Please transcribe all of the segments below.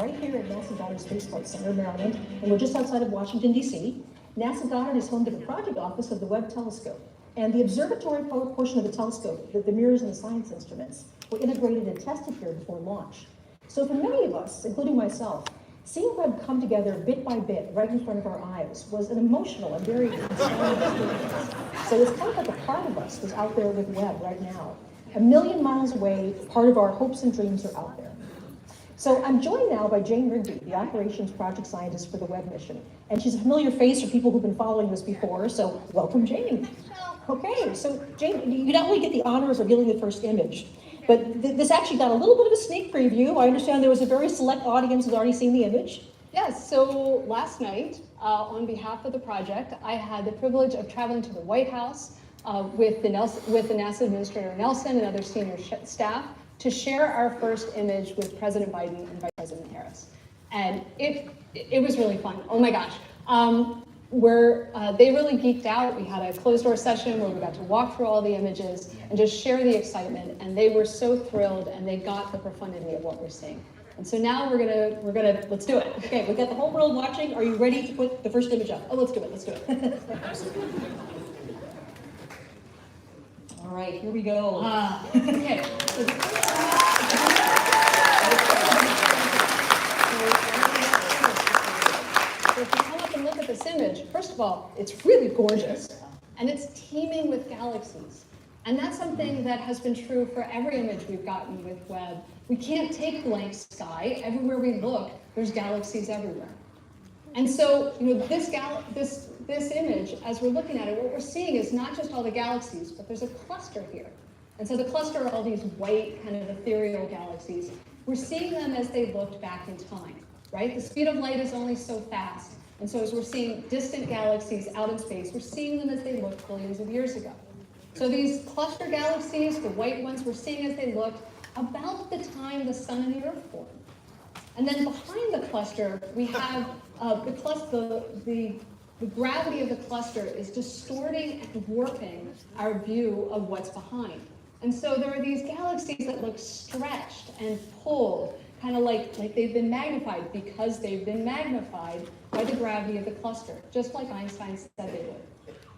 right here at NASA Goddard Space Flight Center, Maryland, and we're just outside of Washington, D.C. NASA Goddard is home to the project office of the Webb telescope, and the observatory portion of the telescope, the mirrors and the science instruments, were integrated and tested here before launch. So for many of us, including myself, seeing Webb come together bit by bit right in front of our eyes was an emotional and very inspiring experience. So it's kind of like a part of us was out there with Webb right now. 1 million miles away, part of our hopes and dreams are out there. So I'm joined now by Jane Rigby, the operations project scientist for the Webb mission. And she's a familiar face for people who've been following this before, so welcome, Jane. Okay, so Jane, you not only get the honor of revealing the first image, but this actually got a little bit of a sneak preview. I understand there was a very select audience who's already seen the image. Yes, so last night, on behalf of the project, I had the privilege of traveling to the White House with the NASA Administrator Nelson and other senior staff to share our first image with President Biden and Vice President Harris. And it was really fun. Oh my gosh. They really geeked out. We had a closed door session where we got to walk through all the images and just share the excitement. And they were so thrilled, and they got the profundity of what we're seeing. And so now let's do it. Okay, we've got the whole world watching. Are you ready to put the first image up? Oh, let's do it. All right, here we go. Okay. So if you come up and look at this image, first of all, it's really gorgeous, and it's teeming with galaxies. And that's something that has been true for every image we've gotten with Webb. We can't take blank sky. Everywhere we look, there's galaxies everywhere. And so, this image, as we're looking at it, what we're seeing is not just all the galaxies, but there's a cluster here. And so the cluster are all these white, kind of ethereal galaxies. We're seeing them as they looked back in time, right? The speed of light is only so fast. And so as we're seeing distant galaxies out in space, we're seeing them as they looked billions of years ago. So these cluster galaxies, the white ones, we're seeing as they looked about the time the sun and the earth formed. And then behind the cluster, we have the gravity of the cluster is distorting and warping our view of what's behind. And so there are these galaxies that look stretched and pulled, kind of like they've been magnified because they've been magnified by the gravity of the cluster, just like Einstein said they would.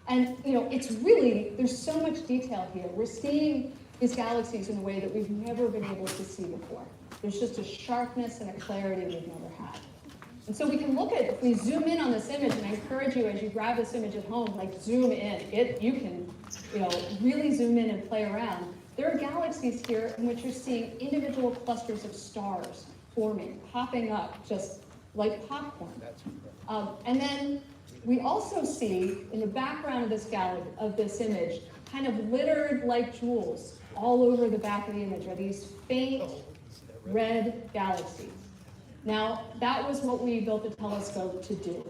And it's really, there's so much detail here. We're seeing these galaxies in a way that we've never been able to see before. There's just a sharpness and a clarity we've never had. And so we can look at, if we zoom in on this image, and I encourage you as you grab this image at home, zoom in. You can, really zoom in and play around. There are galaxies here in which you're seeing individual clusters of stars forming, popping up, just like popcorn. And then we also see in the background of this image, kind of littered like jewels all over the back of the image are these faint red galaxies. Now, that was what we built the telescope to do.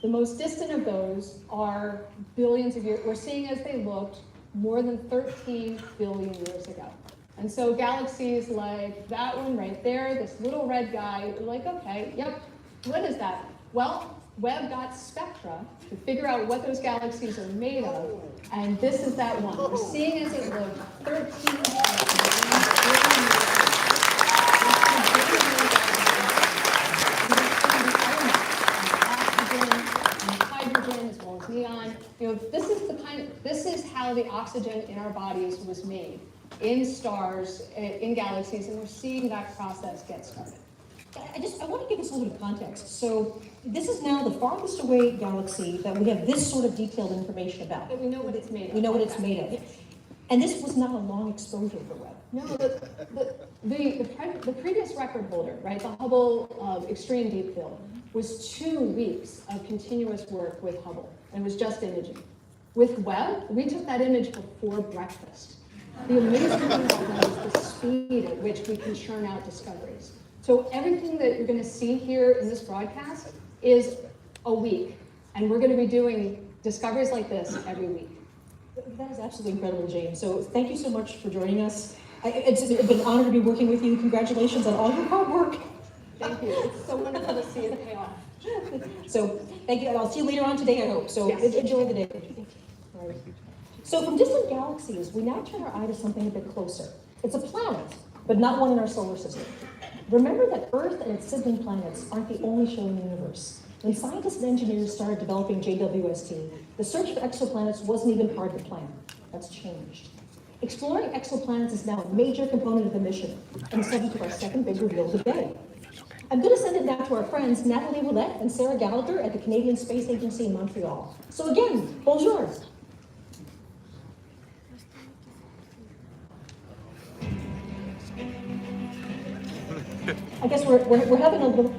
The most distant of those are billions of years. We're seeing as they looked more than 13 billion years ago. And so galaxies like that one right there, this little red guy, we're like, okay, yep, what is that? Well, Webb got spectra to figure out what those galaxies are made of, and this is that one. We're seeing as it looked 13 billion years. Neon. This is how the oxygen in our bodies was made, in stars, in galaxies, and we're seeing that process get started. I want to give us a little bit of context. So this is now the farthest away galaxy that we have this sort of detailed information about. But we know what it's made of. We know what it's made of. And this was not a long exposure for Webb. No, the previous record holder, right, the Hubble Extreme Deep Field, was 2 weeks of continuous work with Hubble, and it was just imaging. With Webb, we took that image before breakfast. The amazing thing about that is the speed at which we can churn out discoveries. So everything that you're going to see here in this broadcast is a week, and we're going to be doing discoveries like this every week. That is absolutely incredible, Jane. So thank you so much for joining us. It's been an honor to be working with you. Congratulations on all your hard work. Thank you. It's so wonderful to see it pay off. So thank you, and I'll see you later on today, I hope. So yes. Enjoy the day. All right. So from distant galaxies, we now turn our eye to something a bit closer. It's a planet, but not one in our solar system. Remember that Earth and its sibling planets aren't the only show in the universe. When scientists and engineers started developing JWST, the search for exoplanets wasn't even part of the plan. That's changed. Exploring exoplanets is now a major component of the mission, and the subject of our second big reveal today. I'm going to send it now to our friends Nathalie Roulette and Sarah Gallagher at the Canadian Space Agency in Montreal. So again, bonjour. I guess we're having a little...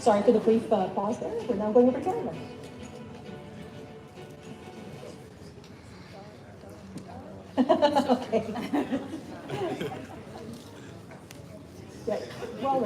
Sorry for the brief pause there. We're now going over camera. Okay. Right. Well,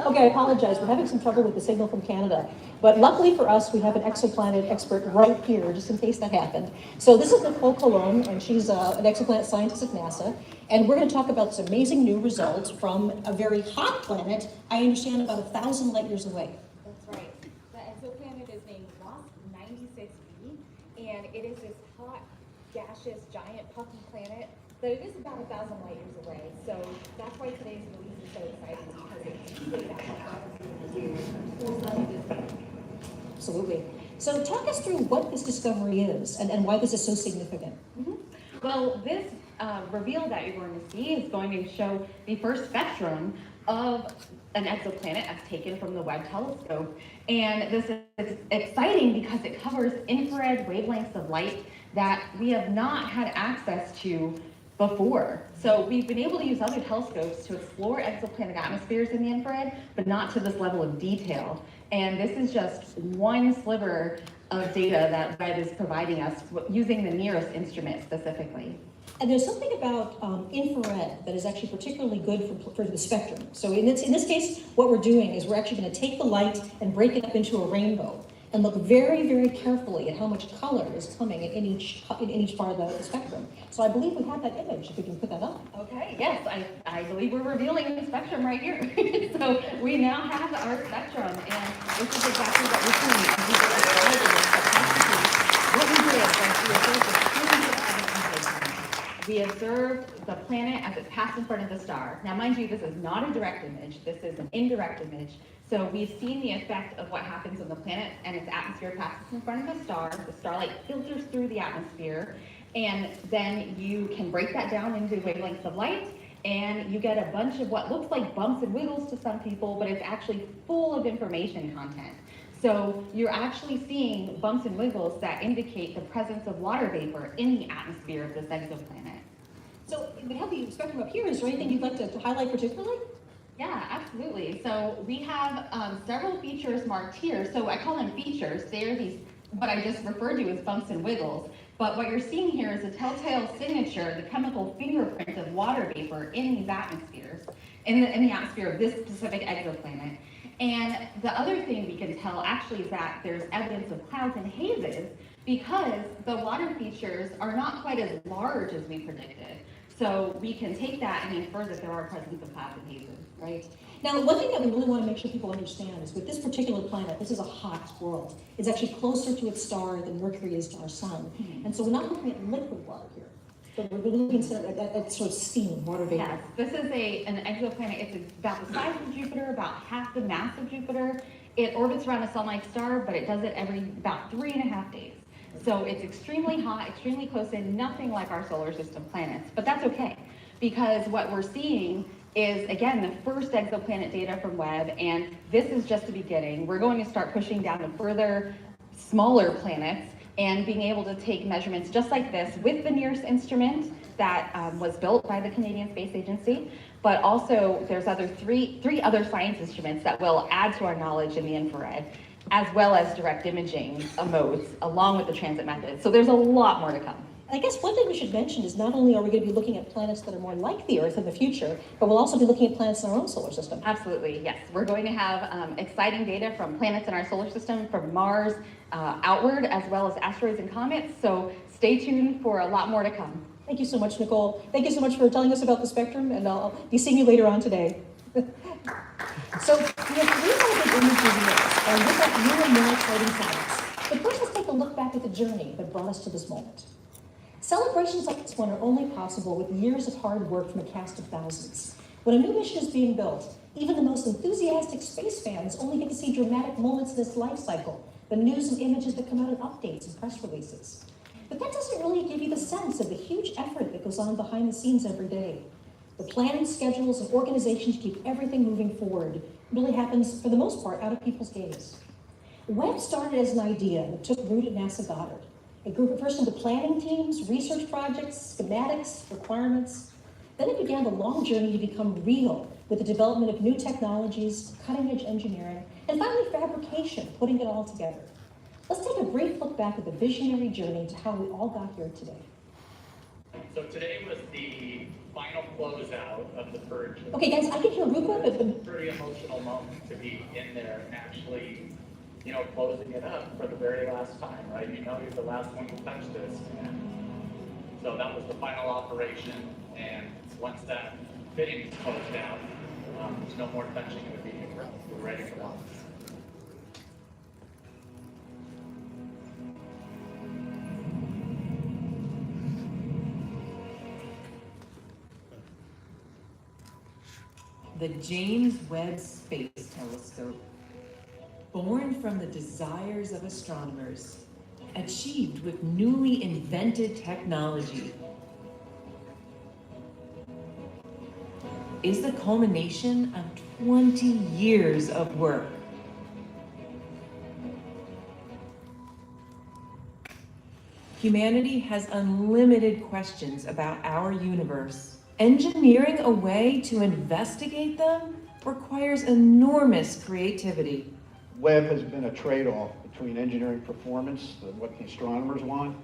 okay, I apologize. We're having some trouble with the signal from Canada. But luckily for us, we have an exoplanet expert right here, just in case that happened. So this is Nicole Colon, and she's an exoplanet scientist at NASA. And we're going to talk about this amazing new result from a very hot planet, I understand about 1,000 light years away. That's right. The exoplanet is named WASP 96b, and it is this hot, gaseous, giant, puffy planet, but it is about 1,000 light years away. So that's why today's release is so exciting, because it's really that hot. Absolutely. So talk us through what this discovery is and why this is so significant. Mm-hmm. Well, this reveal that you're going to see is going to show the first spectrum of an exoplanet as taken from the Webb telescope. And this is exciting because it covers infrared wavelengths of light that we have not had access to before. So we've been able to use other telescopes to explore exoplanet atmospheres in the infrared, but not to this level of detail. And this is just one sliver of data that Webb is providing us using the nearest instrument specifically. And there's something about infrared that is actually particularly good for the spectrum. So in this case, what we're doing is we're actually going to take the light and break it up into a rainbow and look very, very carefully at how much color is coming in each part of the spectrum. So I believe we have that image, if we can put that up. Okay, yes, I believe we're revealing the spectrum right here. So we now have our spectrum, and this is exactly what we're seeing. What we did was we observed the planet as it passed in front of the star. Now, mind you, this is not a direct image. This is an indirect image. So we've seen the effect of what happens when the planet and its atmosphere passes in front of the star. The starlight filters through the atmosphere, and then you can break that down into wavelengths of light, and you get a bunch of what looks like bumps and wiggles to some people, but it's actually full of information content. So you're actually seeing bumps and wiggles that indicate the presence of water vapor in the atmosphere of this exoplanet. So we have the spectrum up here. Is there anything you'd like to highlight particularly? Yeah, absolutely. So we have several features marked here. So I call them features. They are these, what I just referred to as bumps and wiggles. But what you're seeing here is a telltale signature, the chemical fingerprint of water vapor in these atmospheres, in the atmosphere of this specific exoplanet. And the other thing we can tell actually is that there's evidence of clouds and hazes because the water features are not quite as large as we predicted. So we can take that and infer that there are presence of clouds and hazes. Right. Now, one thing that we really want to make sure people understand is with this particular planet, this is a hot world. It's actually closer to its star than Mercury is to our sun. Mm-hmm. And so we're not looking at liquid water here, but we're looking at sort of steam, water vapor. Yes, this is an exoplanet. It's about the size of Jupiter, about half the mass of Jupiter. It orbits around a sun-like star, but it does it every about 3.5 days. So it's extremely hot, extremely close in, nothing like our solar system planets. But that's okay, because what we're seeing is, again, the first exoplanet data from Webb, and this is just the beginning. We're going to start pushing down to further smaller planets and being able to take measurements just like this with the nearest instrument that was built by the Canadian Space Agency, but also there's three other science instruments that will add to our knowledge in the infrared, as well as direct imaging modes, along with the transit methods. So there's a lot more to come. I guess one thing we should mention is not only are we going to be looking at planets that are more like the Earth in the future, but we'll also be looking at planets in our own solar system. Absolutely, yes. We're going to have exciting data from planets in our solar system, from Mars outward, as well as asteroids and comets. So stay tuned for a lot more to come. Thank you so much, Nicole. Thank you so much for telling us about the spectrum, and I'll be seeing you later on today. So we have 3 big images in this, and with that, new and more exciting science. But first, let's take a look back at the journey that brought us to this moment. Celebrations like this one are only possible with years of hard work from a cast of thousands. When a new mission is being built, even the most enthusiastic space fans only get to see dramatic moments in this life cycle, the news and images that come out in updates and press releases. But that doesn't really give you the sense of the huge effort that goes on behind the scenes every day. The planning, schedules, and organization to keep everything moving forward really happens, for the most part, out of people's gaze. Webb started as an idea that took root at NASA Goddard. It grew first into planning teams, research projects, schematics, requirements. Then it began the long journey to become real with the development of new technologies, cutting-edge engineering, and finally fabrication, putting it all together. Let's take a brief look back at the visionary journey to how we all got here today. So today was the final closeout of the purge. Okay, guys, I can hear Rupa, but It's a pretty emotional moment to be in there and actually, closing it up for the very last time, right? You're the last one to touch this. And so that was the final operation. And once that fitting is closed out, there's no more touching of the vehicle. We're ready to launch. The James Webb Space Telescope, born from the desires of astronomers, achieved with newly invented technology, is the culmination of 20 years of work. Humanity has unlimited questions about our universe. Engineering a way to investigate them requires enormous creativity. Webb has been a trade-off between engineering performance, what the astronomers want,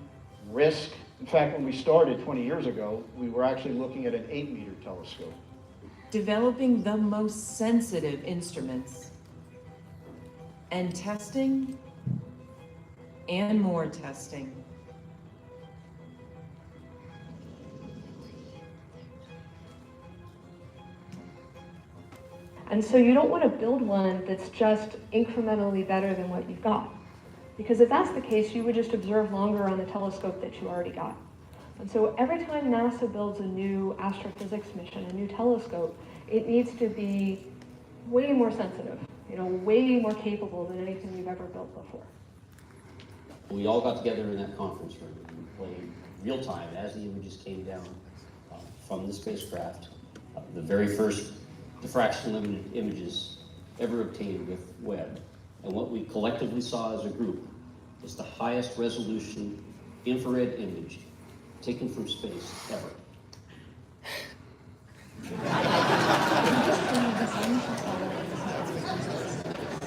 risk. In fact, when we started 20 years ago, we were actually looking at an 8-meter telescope. Developing the most sensitive instruments, and testing, and more testing. And so you don't want to build one that's just incrementally better than what you've got. Because if that's the case, you would just observe longer on the telescope that you already got. And so every time NASA builds a new astrophysics mission, a new telescope, it needs to be way more sensitive, way more capable than anything we've ever built before. We all got together in that conference room and played real time as the images came down from the spacecraft. The very first diffraction limited images ever obtained with Webb. And what we collectively saw as a group is the highest resolution infrared image taken from space ever.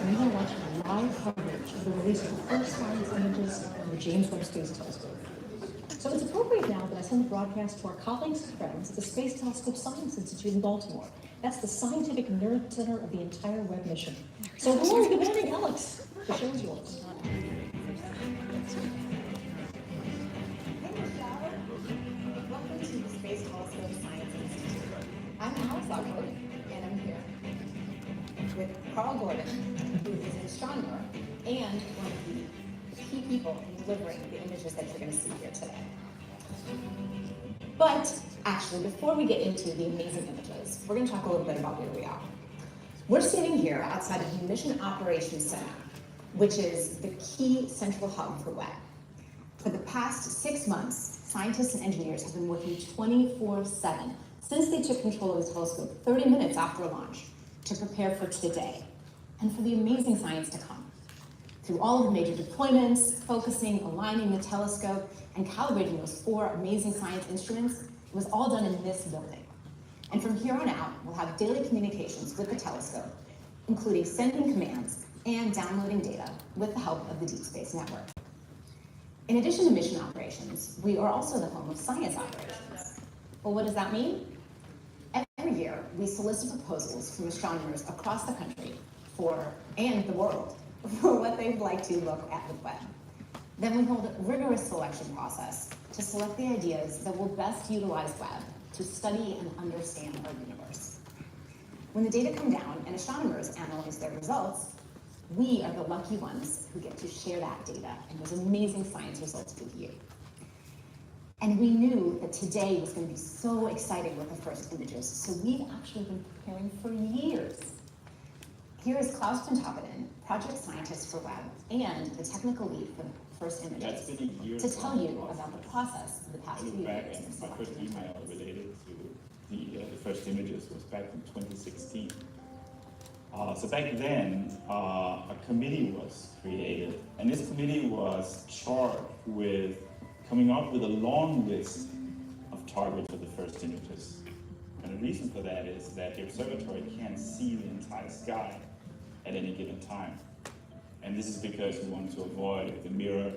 We will watch live coverage of the release of the first science images of the James Webb Space Telescope. So it's appropriate now that I send the broadcast to our colleagues and friends at the Space Telescope Science Institute in Baltimore. That's the scientific nerve center of the entire Webb mission. So hello, good morning, Alex. The show is yours. Welcome to the Space Telescope Science Institute. I'm Alex Goddard, and I'm here with Carl Gordon, who is an astronomer and one of the key people in delivering the images that you're going to see here today. But actually, before we get into the amazing images, we're going to talk a little bit about where we are. We're sitting here outside of the Mission Operations Center, which is the key central hub for Webb. For the past 6 months, scientists and engineers have been working 24/7 since they took control of the telescope 30 minutes after launch to prepare for today and for the amazing science to come. Through all of the major deployments, focusing, aligning the telescope, and calibrating those 4 amazing science instruments, it was all done in this building. And from here on out, we'll have daily communications with the telescope, including sending commands and downloading data with the help of the Deep Space Network. In addition to mission operations, we are also the home of science operations. Well, what does that mean? Every year, we solicit proposals from astronomers across the country and the world for what they'd like to look at with Webb. Then we hold a rigorous selection process to select the ideas that will best utilize Webb to study and understand our universe. When the data come down and astronomers analyze their results, we are the lucky ones who get to share that data and those amazing science results with you. And we knew that today was going to be so exciting with the first images, so we've actually been preparing for years. Here is Klaus Pontoppidan, project scientist for Webb and the technical lead for the first images, to tell you about the process of the past few years. My first email related to the first images was back in 2016. So back then, a committee was created, and this committee was charged with coming up with a long list of targets for the first images. And the reason for that is that the observatory can't see the entire sky at any given time. And this is because we want to avoid the mirror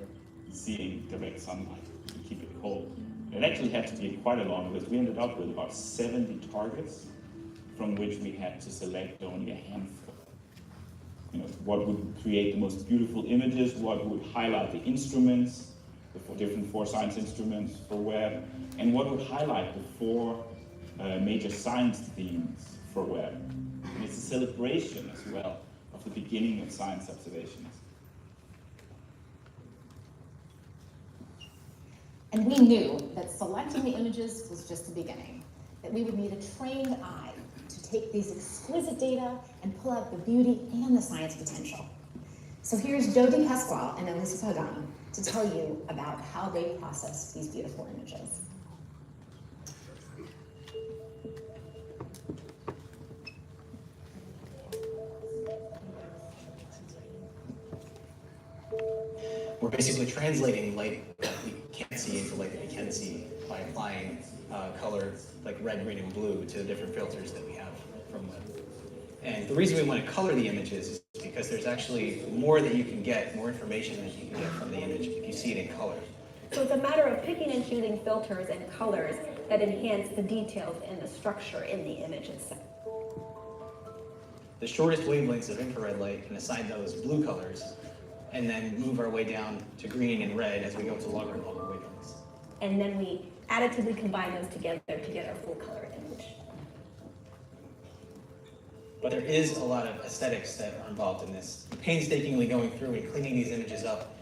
seeing direct sunlight and keep it cold. It actually had to be quite a long list. We ended up with about 70 targets from which we had to select only a handful. You know, what would create the most beautiful images, what would highlight the instruments, the different 4 science instruments for Webb, and what would highlight the 4 major science themes for Webb. And it's a celebration as well of the beginning of science observations. And we knew that selecting the images was just the beginning, that we would need a trained eye to take these exquisite data and pull out the beauty and the science potential. So here's Jody Pasquale and Elisa Pagano to tell you about how they process these beautiful images. We're basically translating light that we can't see into light that we can see by applying color like red, green, and blue to the different filters that we have from Webb. And the reason we want to color the images is because there's actually more that you can get, more information that you can get from the image if you see it in color. So it's a matter of picking and choosing filters and colors that enhance the details and the structure in the image itself. The shortest wavelengths of infrared light can assign those blue colors and then move our way down to green and red as we go to longer and longer wavelengths. And then we additively combine those together to get our full color image. But there is a lot of aesthetics that are involved in this. Painstakingly going through and cleaning these images up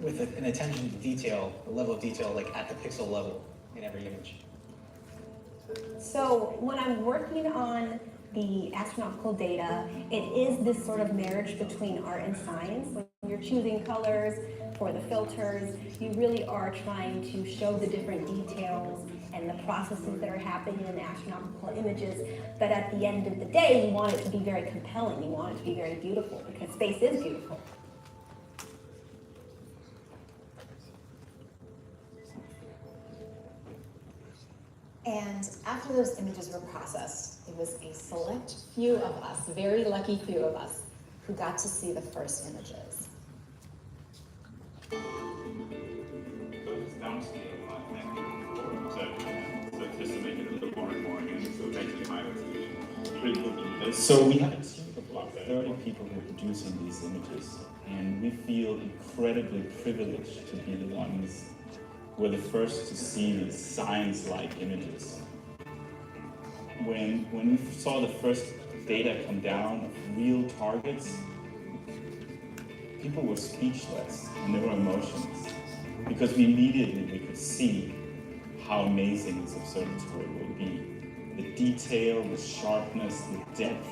with an attention to detail, a level of detail like at the pixel level in every image. So when I'm working on the astronomical data, it is this sort of marriage between art and science. When you're choosing colors for the filters, you really are trying to show the different details and the processes that are happening in the astronomical images. But at the end of the day, you want it to be very compelling. You want it to be very beautiful because space is beautiful. And after those images were processed, it was a select few of us, very lucky few of us, who got to see the first images. So it's downscale so just to make it a little more and more, and so it's actually high resolution. Pretty cool. So we have a team of about 30 people who are producing these images, and we feel incredibly privileged to be the ones who were the first to see these science-like images. When we saw the first data come down of real targets, people were speechless and there were emotions because we could see how amazing this observatory will be. The detail, the sharpness, the depth.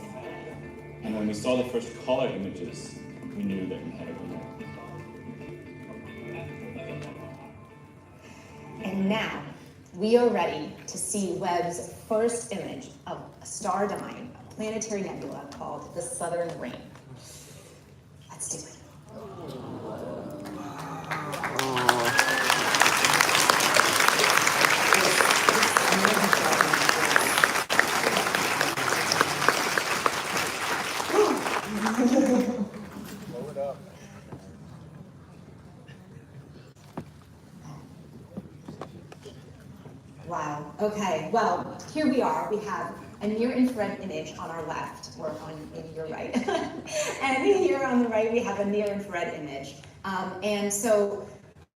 And when we saw the first color images, we knew that we had a winner. And now, we are ready to see Webb's first image of a star dying, a planetary nebula called the Southern Ring. Let's do it. Blow it up. Wow, okay, well, here we are. We have a near-infrared image on our left, or on your right. And here on the right, we have a near-infrared image. And so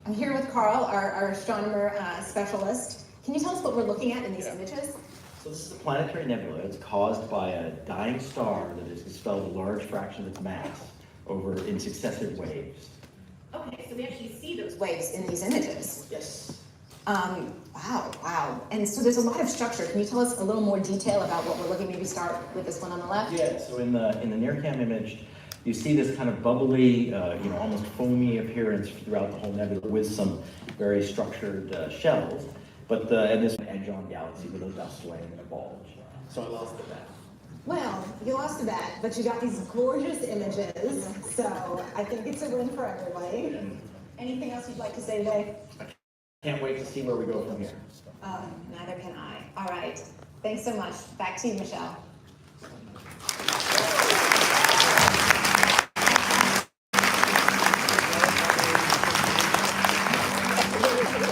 I'm here with Carl, our astronomer specialist. Can you tell us what we're looking at in these images? So this is a planetary nebula. It's caused by a dying star that has expelled a large fraction of its mass over in successive waves. Okay, so we actually see those waves in these images. Yes. Wow. And so there's a lot of structure. Can you tell us a little more detail about what we're looking? Maybe start with this one on the left. Yeah. So in the near cam image, you see this kind of bubbly, almost foamy appearance throughout the whole nebula with some very structured shells. But and this edge-on galaxy with a dust lane and a bulge. So I lost the bet. Well, you lost the bet, but you got these gorgeous images. So I think it's a win for everybody. Anything else you'd like to say today? Can't wait to see where we go from here. Neither can I. All right. Thanks so much. Back to you, Michelle.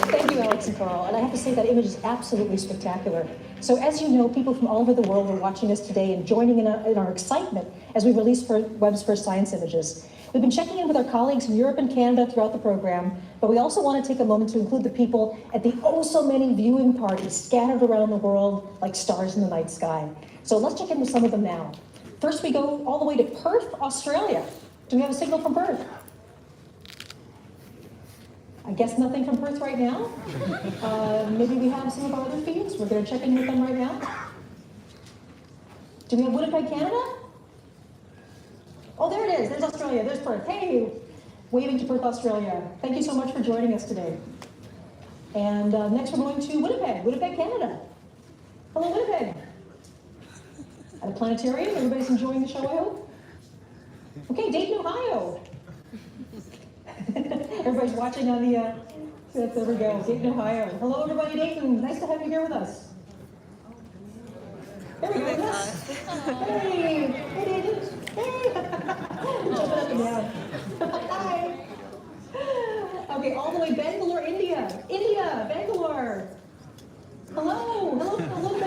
Thank you, Alex and Carl. And I have to say that image is absolutely spectacular. So as you know, people from all over the world are watching us today and joining in our excitement as we release Webb's first science images. We've been checking in with our colleagues in Europe and Canada throughout the program, but we also want to take a moment to include the people at the so many viewing parties scattered around the world like stars in the night sky. So let's check in with some of them now. First, we go all the way to Perth, Australia. Do we have a signal from Perth? I guess nothing from Perth right now. Maybe we have some of our other feeds. We're going to check in with them right now. Do we have Winnipeg, Canada? Oh, there it is. There's Australia. There's Perth. Hey, waving to Perth, Australia. Thank you so much for joining us today. And next we're going to Winnipeg, Canada. Hello, Winnipeg. At a planetarium. Everybody's enjoying the show, I hope? Okay, Dayton, Ohio. Everybody's watching on the, there we go, Dayton, Ohio. Hello, everybody, Dayton. Nice to have you here with us. There we go, yes. Hey, hey, Dayton. Hey. Jumping up and down. Hi. Okay, all the way, Bangalore, India. Bangalore. Hello, Bangalore.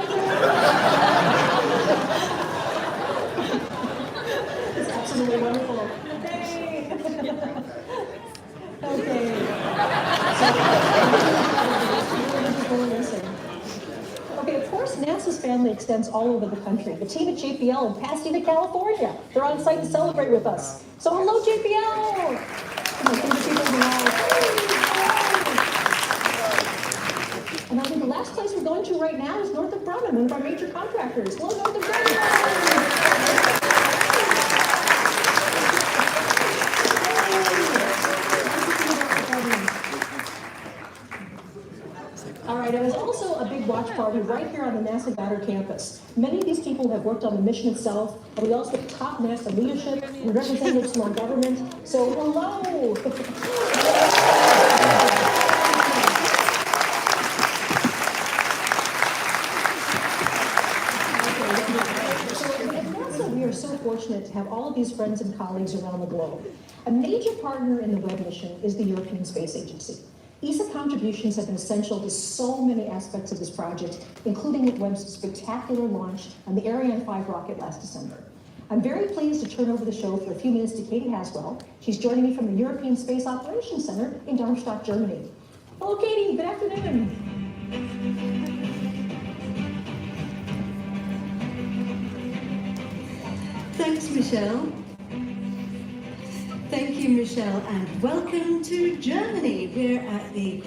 It's absolutely wonderful. Hey. Okay. Okay, of course, NASA's family extends all over the country. The team at JPL in Pasadena, California, they're on site to celebrate with us. So hello, JPL! And I think the last place we're going to right now is Northrop Grumman, one of our major contractors. Hello, Northrop Grumman! All right, it was also a big watch party right here on the NASA Goddard campus. Many of these people have worked on the mission itself, and we also have top NASA leadership and representatives from our government. So, hello! We are so fortunate to have all of these friends and colleagues around the globe. A major partner in the Webb mission is the European Space Agency. ESA contributions have been essential to so many aspects of this project, including Webb's spectacular launch on the Ariane 5 rocket last December. I'm very pleased to turn over the show for a few minutes to Katie Haswell. She's joining me from the European Space Operations Center in Darmstadt, Germany. Hello, Katie. Good afternoon. Thanks, Michelle. Thank you, Michelle, and welcome to Germany. We're at the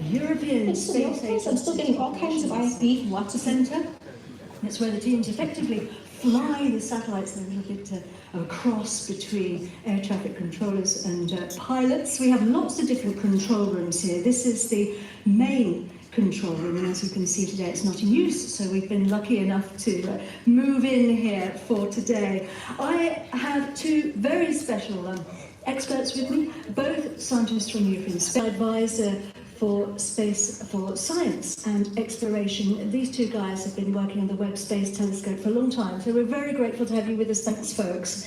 European Space Agency. I'm still getting all kinds of ISB from lots of Centre. That's where the teams effectively fly the satellites. They're a little bit of a cross between air traffic controllers and pilots. We have lots of different control rooms here. This is the main control room, and as you can see today, it's not in use, so we've been lucky enough to move in here for today. I have two very special experts with me, both scientists from European Space Advisor for Space for Science and Exploration. These two guys have been working on the Webb Space Telescope for a long time, so we're very grateful to have you with us. Thanks, folks.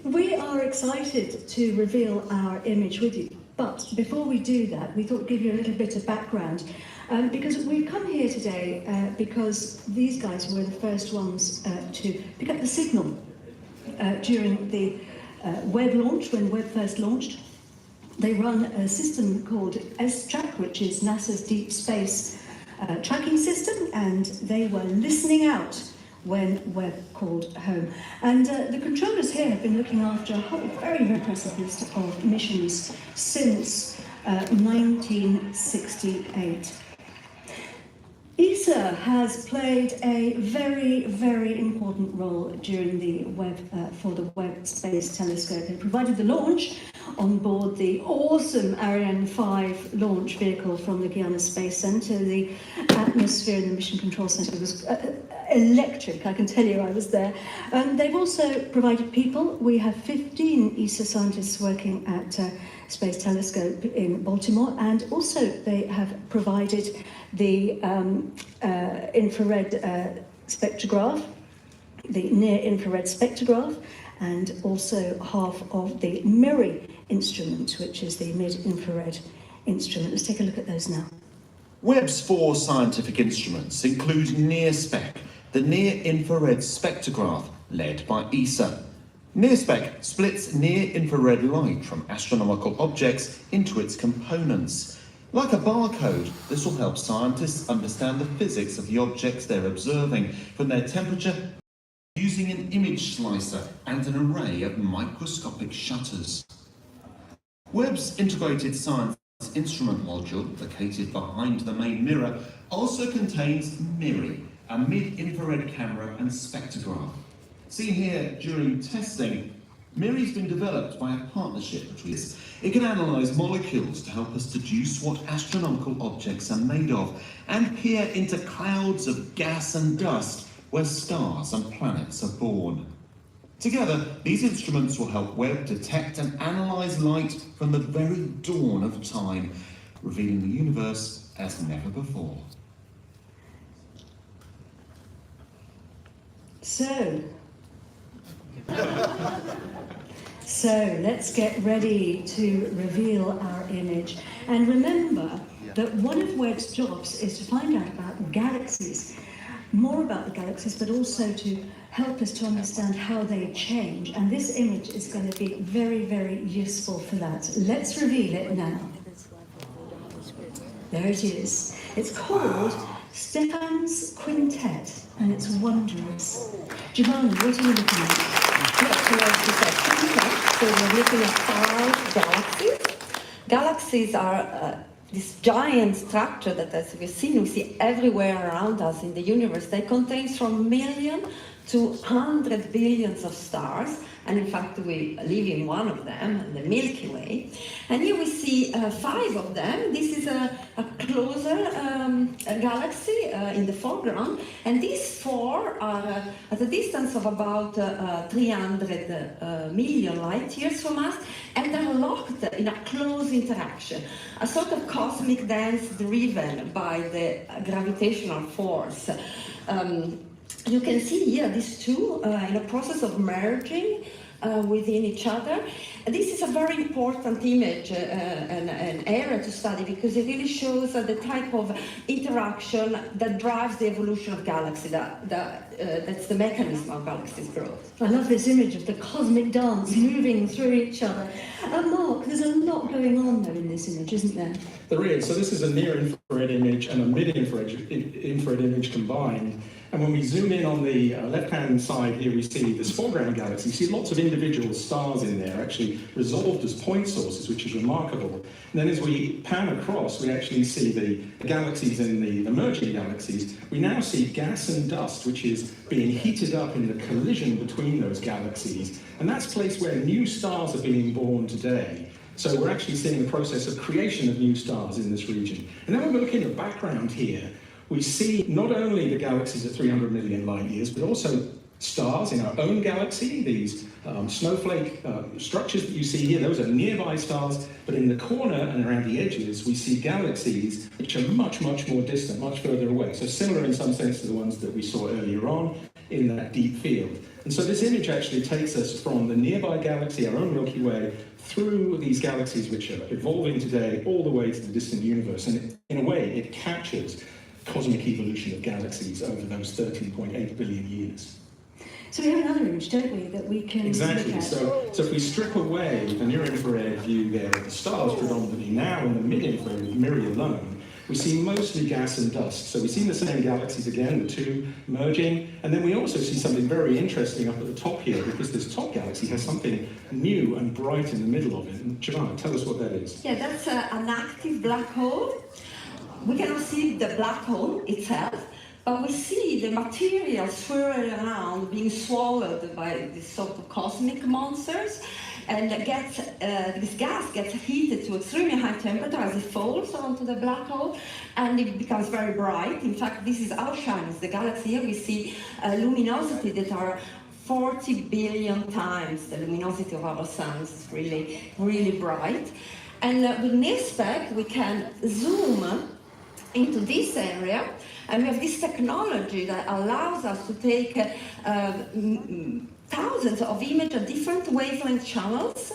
We are excited to reveal our image with you. But before we do that, we thought we'd give you a little bit of background, because we've come here today because these guys were the first ones to pick up the signal during the Webb launch, when Webb first launched. They run a system called S-Track, which is NASA's deep space tracking system, and they were listening out when Webb called home. And the controllers here have been looking after a whole very impressive list of missions since 1968. ESA has played a very, very important role during the Webb, for the Webb Space Telescope. It provided the launch on board the awesome Ariane 5 launch vehicle from the Guiana Space Center. The atmosphere in the Mission Control Center was electric, I can tell you, I was there. They've also provided people. We have 15 ESA scientists working at Space Telescope in Baltimore, and also they have provided the infrared spectrograph, the near-infrared spectrograph, and also half of the MIRI instrument, which is the mid-infrared instrument. Let's take a look at those now. Webb's 4 scientific instruments include NIRSPEC, the near-infrared spectrograph, led by ESA. NIRSPEC splits near-infrared light from astronomical objects into its components. Like a barcode, this will help scientists understand the physics of the objects they're observing, from their temperature, using an image slicer and an array of microscopic shutters. Webb's integrated science instrument module, located behind the main mirror, also contains MIRI, a mid-infrared camera and spectrograph. Seen here during testing, MIRI's been developed by a partnership between us. It can analyse molecules to help us deduce what astronomical objects are made of and peer into clouds of gas and dust where stars and planets are born. Together, these instruments will help Webb detect and analyse light from the very dawn of time, revealing the universe as never before. So let's get ready to reveal our image. And remember that one of Webb's jobs is to find out about galaxies, more about the galaxies, but also to help us to understand how they change. And this image is going to be very, very useful for that. Let's reveal it now. There it is. It's called Stephan's Quintet, and it's wondrous. Giovanni, what are you looking at? Yes, so we're looking at 5 galaxies. Galaxies are this giant structure that, as we see everywhere around us in the universe. They contain from million to 100 billions of stars, and in fact we live in one of them, the Milky Way. And here we see 5 of them. This is a closer galaxy in the foreground, and these 4 are at a distance of about 300 million light years from us, and they're locked in a close interaction, a sort of cosmic dance driven by the gravitational force. You can see here these 2 in a process of merging within each other. This is a very important image, an area to study, because it really shows the type of interaction that drives the evolution of galaxies. That's the mechanism of galaxies' growth. I love this image of the cosmic dance moving through each other. Mark, there's a lot going on though in this image, isn't there? There is. So this is a near-infrared image and a mid-infrared image combined. And when we zoom in on the left-hand side here, we see this foreground galaxy. You see lots of individual stars in there, actually resolved as point sources, which is remarkable. And then as we pan across, we actually see the galaxies in the merging galaxies. We now see gas and dust, which is being heated up in the collision between those galaxies. And that's a place where new stars are being born today. So we're actually seeing the process of creation of new stars in this region. And then when we look in the background here, we see not only the galaxies at 300 million light years, but also stars in our own galaxy. These snowflake structures that you see here, those are nearby stars, but in the corner and around the edges, we see galaxies which are much, much more distant, much further away. So similar in some sense to the ones that we saw earlier on in that deep field. And so this image actually takes us from the nearby galaxy, our own Milky Way, through these galaxies which are evolving today, all the way to the distant universe. And in a way, it captures cosmic evolution of galaxies over those 13.8 billion years. So we have another image, don't we, that we can Exactly. look at? So if we strip away the near-infrared view there of the stars predominantly, now in the mid-infrared with Miri alone, we see mostly gas and dust. So we see the same galaxies again, the two merging, and then we also see something very interesting up at the top here, because this top galaxy has something new and bright in the middle of it. And Giovanna, tell us what that is. Yeah, that's an active black hole. We cannot see the black hole itself, but we see the material swirling around, being swallowed by these sort of cosmic monsters, and this gas gets heated to extremely high temperature as it falls onto the black hole, and it becomes very bright. In fact, this is outshines the galaxy. Here we see luminosity that are 40 billion times the luminosity of our sun. It's really, really bright. And with NIRSpec, we can zoom into this area, and we have this technology that allows us to take thousands of images at different wavelength channels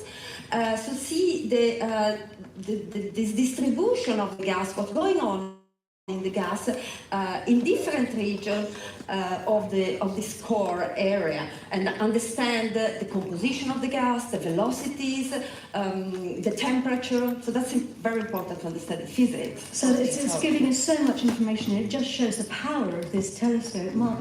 to see this distribution of the gas, what's going on in the gas in different regions of this core area, and understand the composition of the gas, the velocities, the temperature. So that's very important to understand the physics. So it's giving us so much information. It just shows the power of this telescope. Mark,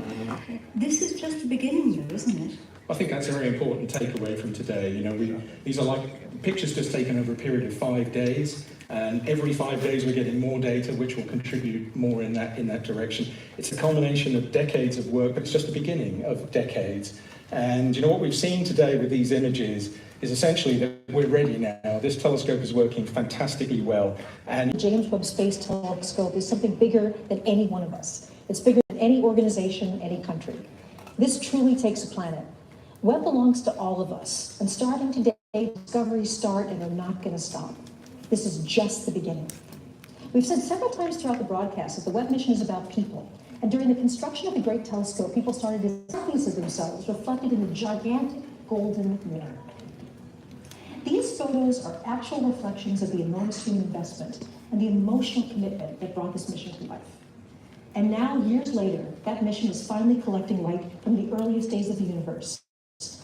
this is just the beginning, though, isn't it? I think that's a very important takeaway from today. You know, these are like pictures just taken over a period of 5 days, and every 5 days we're getting more data, which will contribute more in that direction. It's a culmination of decades of work, but it's just the beginning of decades. And you know what we've seen today with these images is essentially that we're ready now. This telescope is working fantastically well. And the James Webb Space Telescope is something bigger than any one of us. It's bigger than any organization, any country. This truly takes a planet. Webb belongs to all of us, and starting today, discoveries start and they're not going to stop. This is just the beginning. We've said several times throughout the broadcast that the Webb mission is about people, and during the construction of the Great Telescope, people started to see selfies of themselves reflected in the gigantic golden mirror. These photos are actual reflections of the enormous human investment and the emotional commitment that brought this mission to life. And now, years later, that mission is finally collecting light from the earliest days of the universe,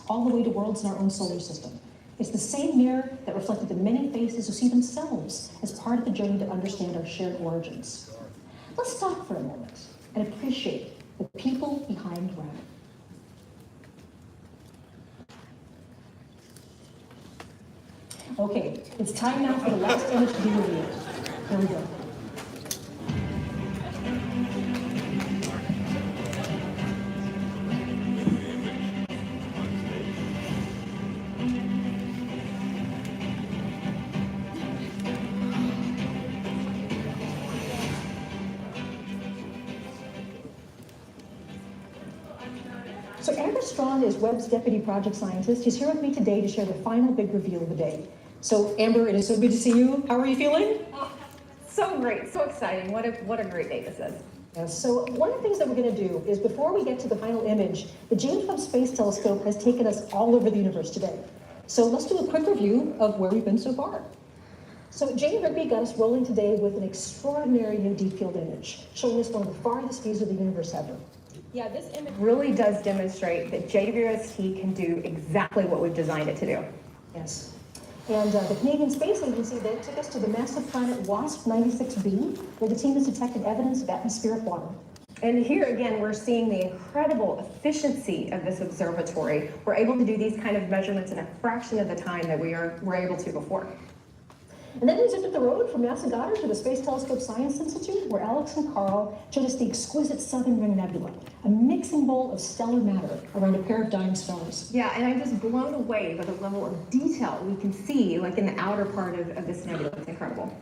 all the way to worlds in our own solar system. It's the same mirror that reflected the many faces who see themselves as part of the journey to understand our shared origins. Let's stop for a moment and appreciate the people behind Webb. Okay, it's time now for the last image to be revealed. Here we go. So Amber Strong is Webb's deputy project scientist. He's here with me today to share the final big reveal of the day. So Amber, it is so good to see you. How are you feeling? Oh, so great, so exciting. What a great day this is. Yes, so one of the things that we're going to do is, before we get to the final image, the James Webb Space Telescope has taken us all over the universe today. So let's do a quick review of where we've been so far. So Jane Rigby got us rolling today with an extraordinary new deep field image, showing us one of the farthest views of the universe ever. Yeah, this image really does demonstrate that JWST can do exactly what we've designed it to do. Yes. And the Canadian Space Agency then took us to the massive planet WASP 96b, where the team has detected evidence of atmospheric water. And here again, we're seeing the incredible efficiency of this observatory. We're able to do these kind of measurements in a fraction of the time that we're able to before. And then we zipped up the road from NASA Goddard to the Space Telescope Science Institute, where Alex and Carl showed us the exquisite Southern Ring Nebula, a mixing bowl of stellar matter around a pair of dying stars. Yeah, and I'm just blown away by the level of detail we can see, like in the outer part of this nebula. It's incredible.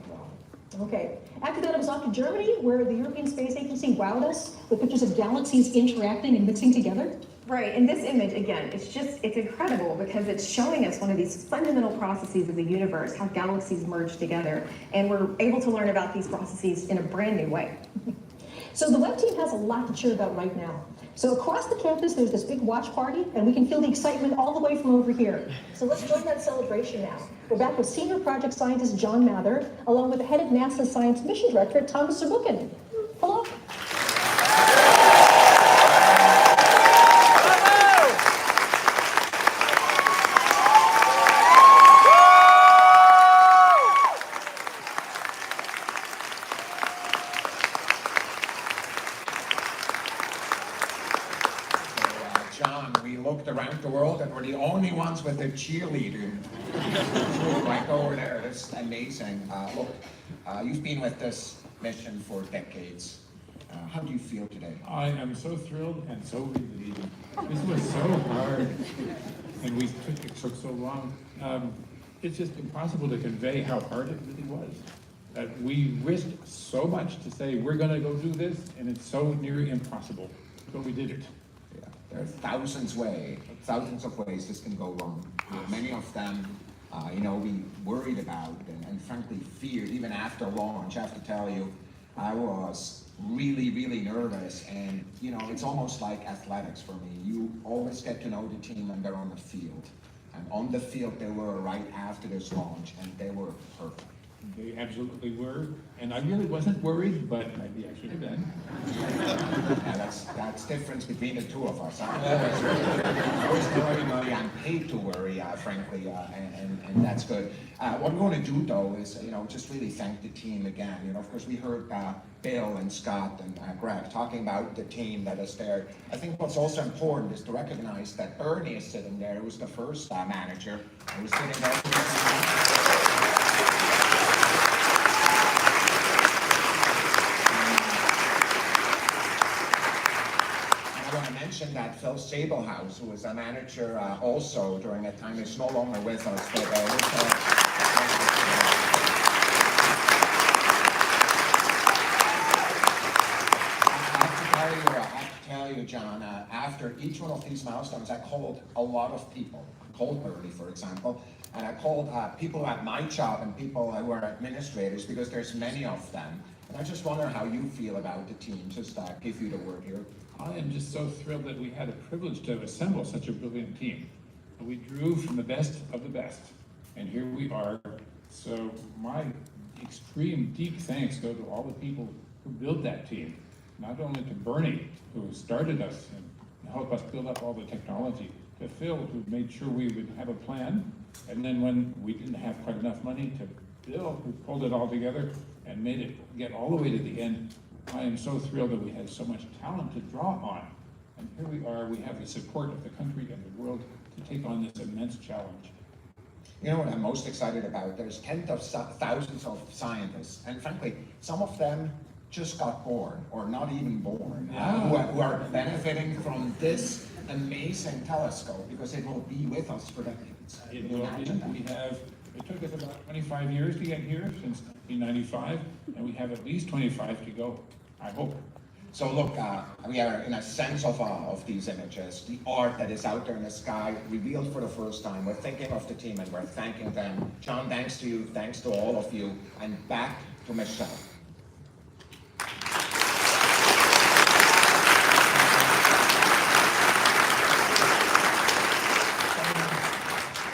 Okay. After that, I was off to Germany, where the European Space Agency wowed us with pictures of galaxies interacting and mixing together. Right, and this image, again, it's incredible because it's showing us one of these fundamental processes of the universe, how galaxies merge together, and we're able to learn about these processes in a brand new way. So the Webb team has a lot to cheer about right now. So across the campus, there's this big watch party, and we can feel the excitement all the way from over here. So let's join that celebration now. We're back with Senior Project Scientist John Mather, along with the head of NASA Science Mission Director, Thomas Zurbuchen. Hello. John, we looked around the world and we're the only ones with a cheerleader right over there. That's amazing. Look, you've been with this mission for decades. How do you feel today? I am so thrilled and so relieved. This was so hard, and it took so long. It's just impossible to convey how hard it really was. That we risked so much to say we're going to go do this, and it's so near impossible, but we did it. Yeah, there are thousands of ways this can go wrong. Many of them, we worried about and frankly feared. Even after launch, I have to tell you, I was really, really nervous, and it's almost like athletics for me. You always get to know the team when they're on the field. And on the field, they were right after this launch, and they were perfect. They absolutely were, and I really wasn't worried, but maybe I should have been. Yeah, that's difference between the two of us. I'm always worried. I'm paid to worry, frankly, and that's good. What we're going to do, though, is just really thank the team again. Of course, we heard Bill and Scott and Greg talking about the team that is there. I think what's also important is to recognize that Bernie is sitting there. He was the first manager. He was sitting there. I want to mention that Phil Sablehouse, who was a manager also during that time, is no longer with us. But I have to tell you, John, after each one of these milestones, I called a lot of people. I called Bernie, for example, and I called people at my job and people who are administrators, because there's many of them. And I just wonder how you feel about the team. Just give you the word here. I am just so thrilled that we had a privilege to assemble such a brilliant team. We drew from the best of the best, and here we are. So my extreme deep thanks go to all the people who built that team, not only to Bernie, who started us and helped us build up all the technology, to Phil, who made sure we would have a plan, and then when we didn't have quite enough money, to Bill, who pulled it all together and made it get all the way to the end. I am so thrilled that we had so much talent to draw on. And here we are, we have the support of the country and the world to take on this immense challenge. You know what I'm most excited about? There's tens of thousands of scientists, and frankly, some of them just got born, or not even born, who are benefiting from this amazing telescope, because it will be with us for decades. It took us about 25 years to get here, since 1995, and we have at least 25 to go, I hope. So look, we are in a sense of these images, the art that is out there in the sky, revealed for the first time. We're thinking of the team and we're thanking them. John, thanks to you, thanks to all of you, and back to Michelle.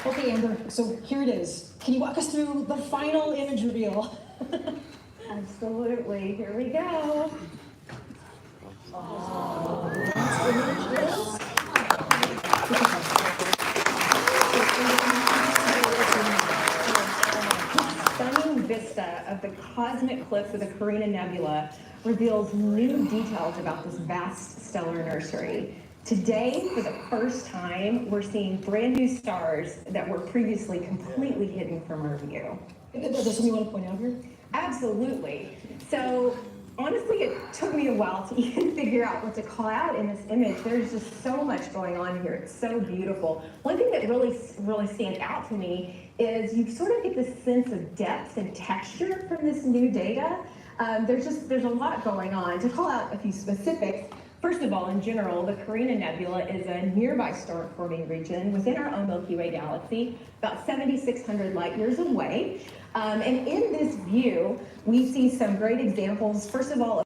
Okay, Amber, so here it is. Can you walk us through the final image reveal? Absolutely, here we go. Stunning vista of the cosmic cliffs of the Carina Nebula reveals new details about this vast stellar nursery. Today, for the first time, we're seeing brand new stars that were previously completely hidden from our view. Is there something you want to point out here? Absolutely. So honestly, it took me a while to even figure out what to call out in this image. There's just so much going on here. It's so beautiful. One thing that really stands out to me is you sort of get this sense of depth and texture from this new data. There's a lot going on. To call out a few specifics, first of all, in general, the Carina Nebula is a nearby star-forming region within our own Milky Way galaxy, about 7,600 light years away. And in this view, we see some great examples, first of all,